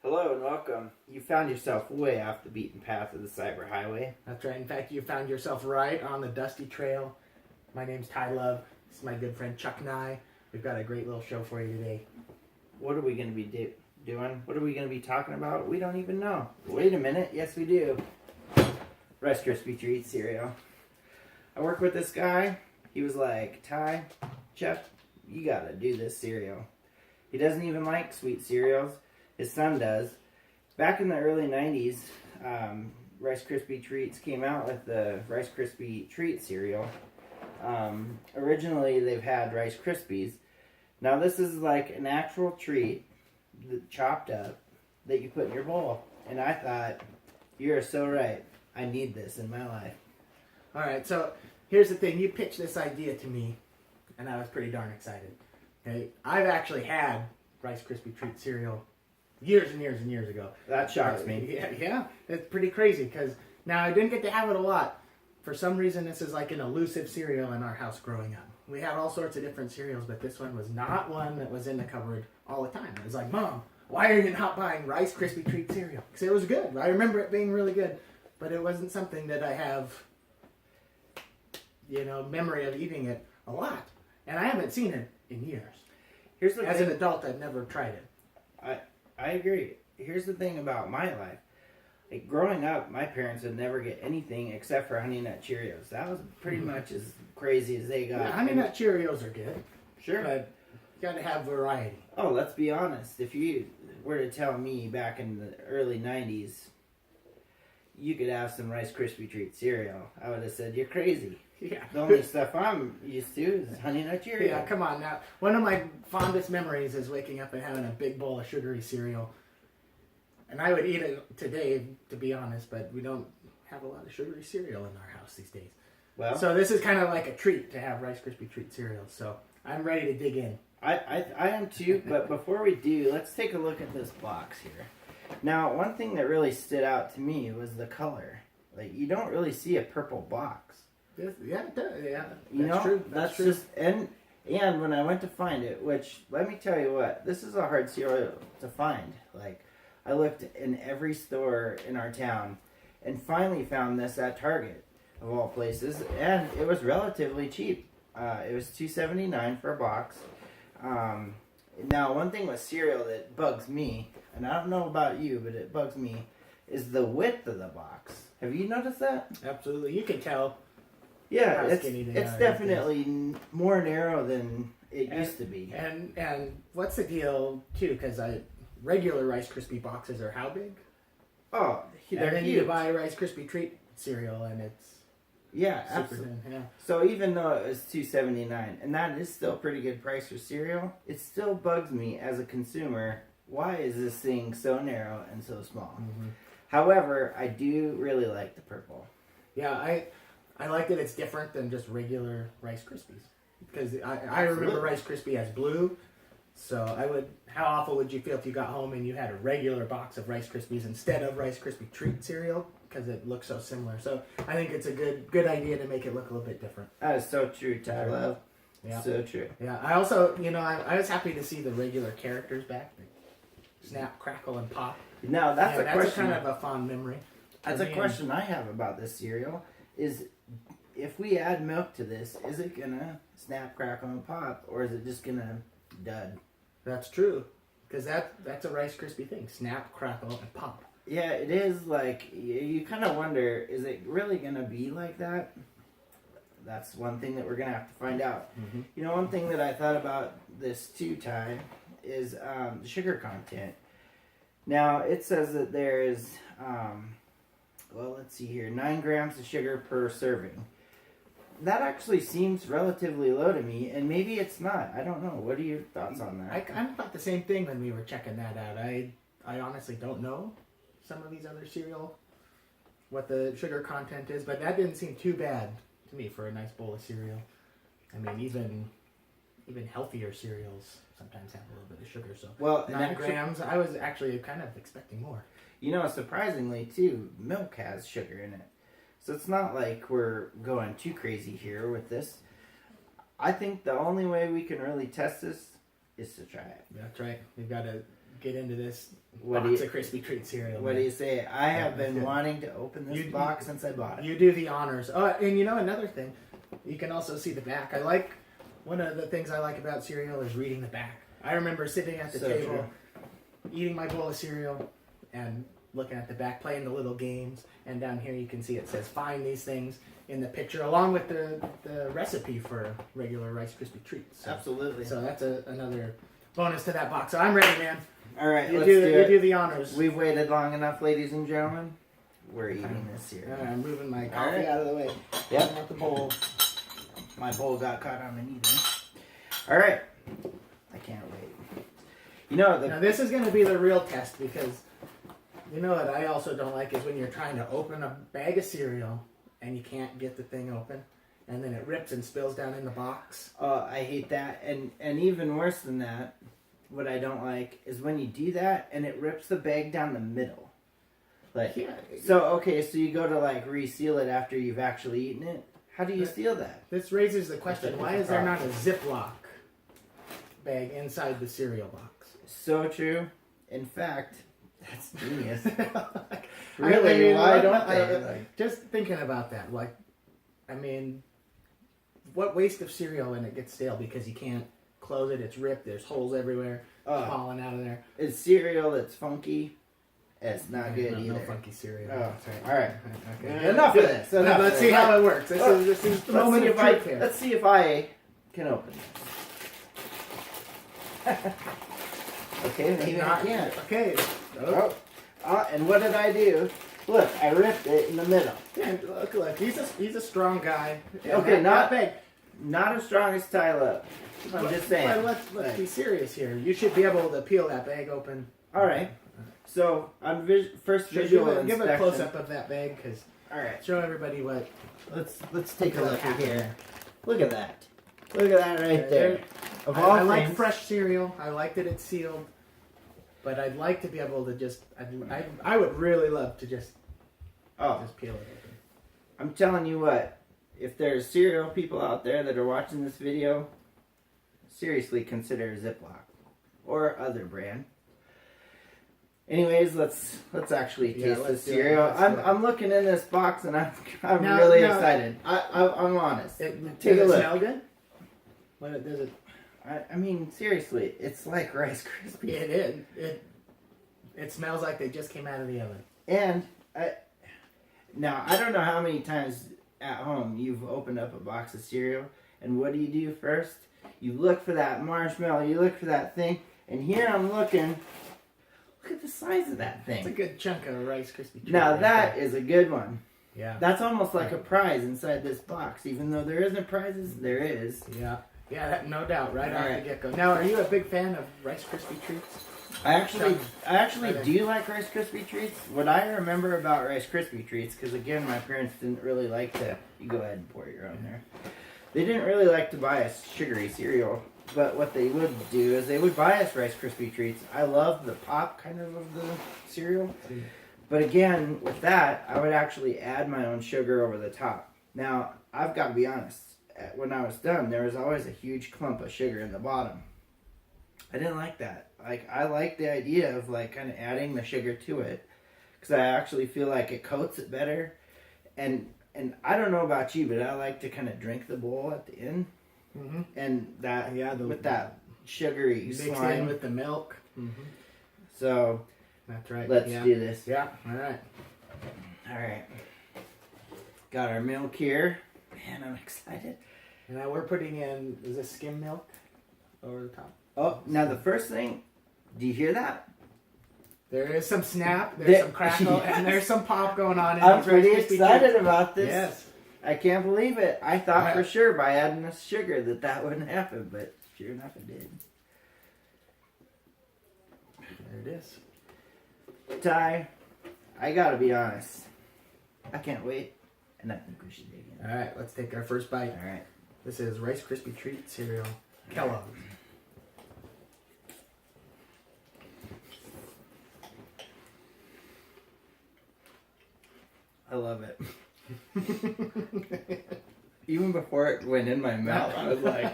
Hello and welcome. You found yourself way off the beaten path of the cyber highway. That's right. In fact, you found yourself right on the dusty trail. My name's Ty Love. This is my good friend Chuck Nye. We've got a great little show for you today. What are we going to be doing? What are we going to be talking about? We don't even know. Wait a minute. Yes, we do. Rice Krispies Treats cereal. I work with this guy. He was like, Ty, Chuck, you got to do this cereal. He doesn't even like sweet cereals. His son does. Back in the early 90s, Rice Krispies Treats came out with the Rice Krispies Treats cereal. Originally, they've had Rice Krispies. Now, this is like an actual treat chopped up that you put in your bowl. And I thought, you're so right. I need this in my life. All right, so here's the thing. You pitched this idea to me, and I was pretty darn excited. Okay, I've actually had Rice Krispies Treats cereal years and years and years ago. That shocks me. Yeah, it's pretty crazy because now I didn't get to have it a lot. For some reason, this is like an elusive cereal in our house growing up. We had all sorts of different cereals, but this one was not one that was in the cupboard all the time. It was like, Mom, why are you not buying Rice Krispies Treats cereal? Because it was good. I remember it being really good, but it wasn't something that I have, memory of eating it a lot. And I haven't seen it in years. Here's the As thing. an adult, I've never tried it. I agree. Here's the thing about my life. Like, growing up, my parents would never get anything except for Honey Nut Cheerios. That was pretty much as crazy as they got. Yeah, Honey Nut Cheerios are good. Sure. But you got to have variety. Oh, let's be honest. If you were to tell me back in the early 90s, you could have some Rice Krispie Treat cereal, I would have said, you're crazy. Yeah. The only stuff I'm used to is Honey Nut Cheerios. Yeah, come on now. One of my fondest memories is waking up and having a big bowl of sugary cereal. And I would eat it today, to be honest, but we don't have a lot of sugary cereal in our house these days. Well, So this is kind of like a treat to have Rice Krispie Treat cereal. So I'm ready to dig in. I am too, but before we do, let's take a look at this box here. Now, one thing that really stood out to me was the color. Like, you don't really see a purple box. Yeah, it does. Yeah, That's true. That's true. just and when I went to find it, which let me tell you what, this is a hard cereal to find. Like, I looked in every store in our town and finally found this at Target of all places, and it was relatively cheap. It was $2.79 for a box. Now, one thing with cereal that bugs me, and I don't know about you, but it bugs me, is the width of the box. Have you noticed that? Absolutely. You can tell. Yeah, How it's skinny they are definitely more narrow than it used to be. And what's the deal, too? Because regular Rice Krispie boxes are how big? Oh, And they're then huge. you buy Rice Krispie Treat cereal, and it's Yeah, super absolutely. thin. Yeah. So even though it was $2.79, and that is still a pretty good price for cereal, it still bugs me as a consumer. Why is this thing so narrow and so small? Mm-hmm. However, I do really like the purple. Yeah, I like that it's different than just regular Rice Krispies. Because I remember Rice Krispie as blue. So how awful would you feel if you got home and you had a regular box of Rice Krispies instead of Rice Krispie Treat cereal? Because it looks so similar. So I think it's a good idea to make it look a little bit different. That is so true, Ty Love. Yeah. So true. Yeah, I also, I was happy to see the regular characters back. Snap, crackle, and pop. Now, that's a that's question. kind of a fond memory. That's a question I have about this cereal. Is if we add milk to this, is it gonna snap, crackle, and pop, or is it just gonna dud? That's true. Because that's a Rice Krispie thing. Snap, crackle, and pop. Yeah, it is. Like, you kind of wonder, is it really gonna be like that? That's one thing that we're gonna have to find out. Mm-hmm. One thing that I thought about this too, Ty, is the sugar content. Now, it says that there is, let's see here, 9 grams of sugar per serving. That actually seems relatively low to me, and maybe it's not. I don't know. What are your thoughts on that? I kind of thought the same thing when we were checking that out. I honestly don't know some of these other cereal, what the sugar content is, but that didn't seem too bad to me for a nice bowl of cereal. I mean, even healthier cereals sometimes have a little bit of sugar. So Well, 9 grams, I was actually kind of expecting more. Surprisingly, too, milk has sugar in it. So it's not like we're going too crazy here with this. I think the only way we can really test this is to try it. That's right. We've got to get into this box of Krispy Treat cereal. What do you say? I have been good. wanting to open this box since I bought it. You do the honors. Oh, and you know another thing, you can also see the back. One of the things I like about cereal is reading the back. I remember sitting at the table, eating my bowl of cereal, and looking at the back, playing the little games. And down here you can see it says find these things in the picture, along with the recipe for regular Rice Krispie Treats. So, Absolutely. So that's another bonus to that box. So I'm ready, man. All right, You let's do it. do the honors. We've waited long enough, ladies and gentlemen. We're eating this cereal. I'm moving my coffee out of the way. Yep. Not the bowl. My bowl got caught on the needle. All right. I can't wait. You know, Now this is going to be the real test, because you know what I also don't like is when you're trying to open a bag of cereal and you can't get the thing open, and then it rips and spills down in the box. I hate that. And even worse than that, what I don't like is when you do that and it rips the bag down the middle. Like, Yeah. so you go to like reseal it after you've actually eaten it. How do you seal that? This raises the question, why is there not a Ziploc bag inside the cereal box? So true. In fact, that's genius. Like, Really? Why don't I- they? just thinking about that, like, I mean, what waste of cereal when it gets stale because you can't close it, it's ripped, there's holes everywhere, falling out of there. It's cereal that's funky. It's not good no, either. No funky cereal. Oh, That's right. all right. Okay. Enough of this. Enough Let's of see this. how it works. This is the moment of truth here. Let's see if I can open this. Okay, maybe I can't. Okay. And what did I do? Look, I ripped it in the middle. Yeah, look. He's a strong guy. Okay, not big. Not as strong as Tyler. I'm just saying. But let's be serious here. You should be able to peel that bag open. All right. So on first Give visual a inspection. close up of that bag, because All right. show everybody what. Let's take a look at here. Look at that. Look at that right there. Of all I like things- fresh cereal. I like that it's sealed. But I'd like to be able to just. I would really love to just peel it open. I'm telling you what. If there's cereal people out there that are watching this video, seriously consider Ziploc or other brand. Anyways, let's actually taste this cereal. I'm looking in this box and I'm really excited. I'm honest. Take Take a does it look. smell good? What does it? I mean, seriously, it's like Rice Krispies. It smells like they just came out of the oven. And now I don't know how many times at home you've opened up a box of cereal, and what do you do first? You look for that marshmallow. You look for that thing, and here I'm looking. Look at the size of that thing. It's a good chunk of Rice Krispie Treat. Now that is a good one. Yeah. That's almost like a prize inside this box. Even though there isn't prizes, there is. Yeah. Yeah, no doubt. Right off Alright. the get-go. Now, are you a big fan of Rice Krispie Treats? I actually do like Rice Krispie Treats. What I remember about Rice Krispie Treats, because again, my parents didn't really like to. You go ahead and pour your own there. They didn't really like to buy us sugary cereal, but what they would do is they would buy us Rice Krispie Treats. I love the pop kind of the cereal, but again, with that, I would actually add my own sugar over the top. Now, I've got to be honest. When I was done, there was always a huge clump of sugar in the bottom. I didn't like that. Like, I like the idea of like kind of adding the sugar to it, because I actually feel like it coats it better. And I don't know about you, but I like to kind of drink the bowl at the end, and that with that sugary mixed slime in with the milk. So That's right. let's do this. Yeah. All right. All right. Got our milk here. Man, I'm excited. And now we're putting in, is this skim milk over the top? Oh, now the first thing, do you hear that? There is some snap, there's some crackle, Yes. and there's some pop going on. In I'm these pretty Rice Krispie excited Treats. about this. Yes. I can't believe it. I thought Right. for sure by adding the sugar that wouldn't happen, but sure enough it did. There it is. Ty, I gotta be honest. I can't wait, and I think we should dig in. All right, let's take our first bite. All right. This is Rice Krispie Treat cereal, Kellogg's. I love it. Even before it went in my mouth, I was like,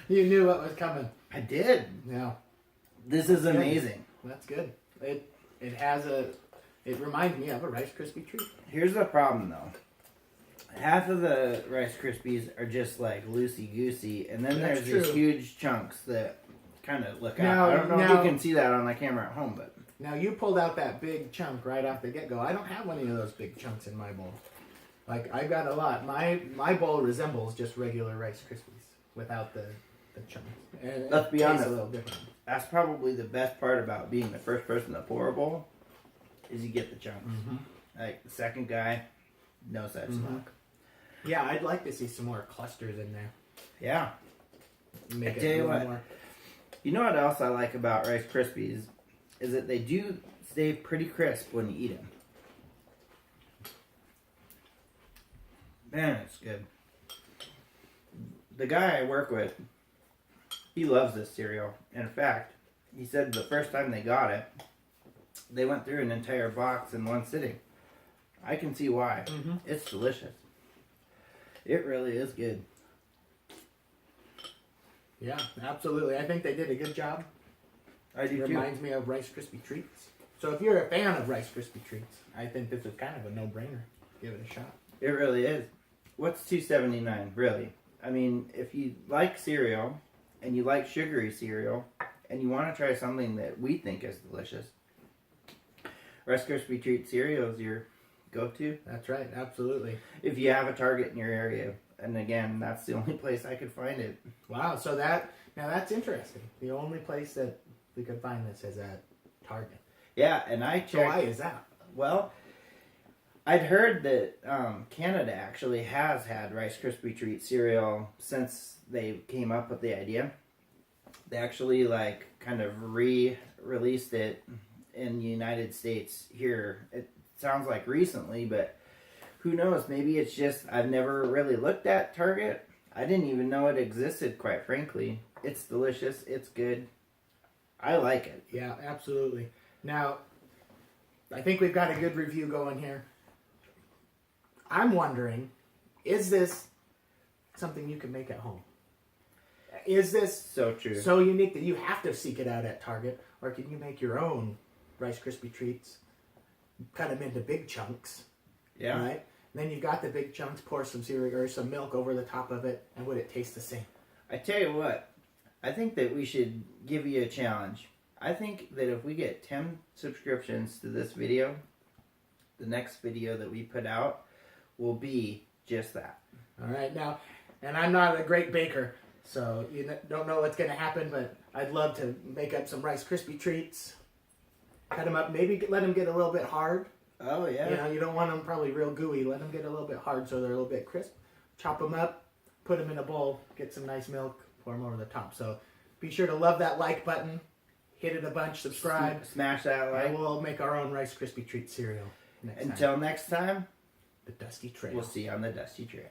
You knew what was coming. I did. Yeah, This is amazing. that's good. It reminds me of a Rice Krispie treat. Here's the problem though. Half of the Rice Krispies are just like loosey goosey, and then That's there's these true. huge chunks that kind of look Now- out. I don't know if now- you can see that on the camera at home, but Now you pulled out that big chunk right off the get-go. I don't have any of those big chunks in my bowl. Like I've got a lot. My bowl resembles just regular Rice Krispies without the chunks. And Let's it be tastes honest. a little different. that's probably the best part about being the first person to pour a bowl is you get the chunks. Like the second guy, no such luck. Yeah, I'd like to see some more clusters in there. Yeah. Make I it tell a you little what. more. You know what else I like about Rice Krispies is that they do stay pretty crisp when you eat them. Man, it's good. The guy I work with, he loves this cereal. In fact, he said the first time they got it, they went through an entire box in one sitting. I can see why. It's delicious. It really is good. Yeah, absolutely. I think they did a good job. I do too. Reminds me of Rice Krispie Treats. So if you're a fan of Rice Krispie Treats, I think this is kind of a no-brainer. Give it a shot. It really is. What's $2.79, really? I mean, if you like cereal and you like sugary cereal and you want to try something that we think is delicious, Rice Krispie Treat cereal is your go-to. That's right, absolutely. If you have a Target in your area, and again, that's the only place I could find it. Wow, so that's interesting. The only place that we could find this is at Target. Yeah, and I checked. So why is that? Well, I'd heard that Canada actually has had Rice Krispie Treat cereal since they came up with the idea. They actually kind of re-released it in the United States here. It sounds like recently, but who knows? Maybe it's just I've never really looked at Target. I didn't even know it existed, quite frankly. It's delicious. It's good. I like it. Yeah, absolutely. Now, I think we've got a good review going here. I'm wondering, is this something you can make at home? Is this So true. so unique that you have to seek it out at Target? Or can you make your own Rice Krispie Treats, cut them into big chunks, Yeah. right? And then you've got the big chunks, pour some cereal or some milk over the top of it, and would it taste the same? I tell you what, I think that we should give you a challenge. I think that if we get 10 subscriptions to this video, the next video that we put out will be just that. All right, now, and I'm not a great baker, so you don't know what's going to happen, but I'd love to make up some Rice Krispie Treats, cut them up, maybe let them get a little bit hard. Oh, yeah. You know, you don't want them probably real gooey. Let them get a little bit hard so they're a little bit crisp. Chop them up, put them in a bowl, get some nice milk, pour them over the top. So be sure to love that like button, hit it a bunch, subscribe, Smash that like. and we'll make our own Rice Krispie Treat cereal next time. Until next time, The Dusty Trail. we'll see you on the Dusty Trail.